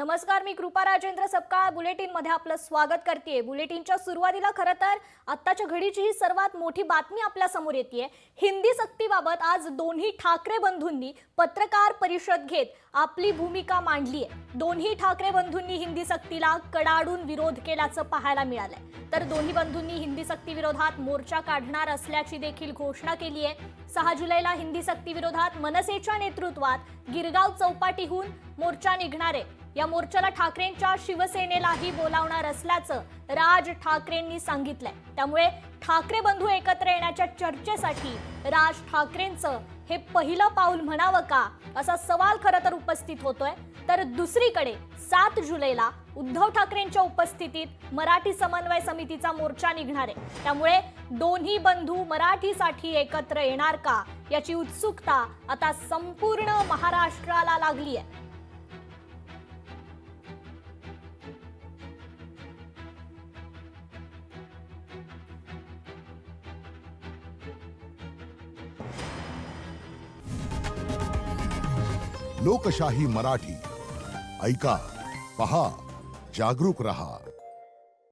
नमस्कार, मी कृपा राजेंद्र सपकाळ बुलेटिन मध्ये आपलं स्वागत करते। बुलेटिनच्या सुरुवातीला खरं तर आत्ताच्या घडीची ही सर्वात मोठी बातमी आपल्या समोर येते। हिंदी सक्तीबाबत आज दोन्ही ठाकरे बंधूंनी पत्रकार परिषद घेत आपली भूमिका मांडली आहे। दोन्ही ठाकरे बंधूंनी हिंदी सक्तीला कडाडून विरोध केल्याचं पाहायला मिळालंय। तर दोन्ही बंधूंनी हिंदी सक्ती विरोधात मोर्चा काढणार असल्याची देखील घोषणा केली आहे। 6 जुलैला हिंदी सक्ती विरोधात मनसेच्या नेतृत्वात गिरगाव चौपाटीहून मोर्चा निघणार आहे। या मोर्चाला ठाकरेंच्या शिवसेनेलाही बोलावणार असल्याचं राज ठाकरेंनी सांगितलंय। त्यामुळे ठाकरे बंधू एकत्र येण्याच्या चर्चेसाठी राज ठाकरेंचं हे पहिलं पाऊल म्हणावं का असा सवाल खरं तर उपस्थित होतोय। तर दुसरीकडे 7 जुलैला उद्धव ठाकरेंच्या उपस्थितीत मराठी समन्वय समितीचा मोर्चा निघणार आहे। त्यामुळे दोन्ही बंधू मराठीसाठी एकत्र येणार का याची उत्सुकता आता संपूर्ण महाराष्ट्राला लागली आहे। लोकशाही मराठी ऐका, पहा, जागरूक रहा।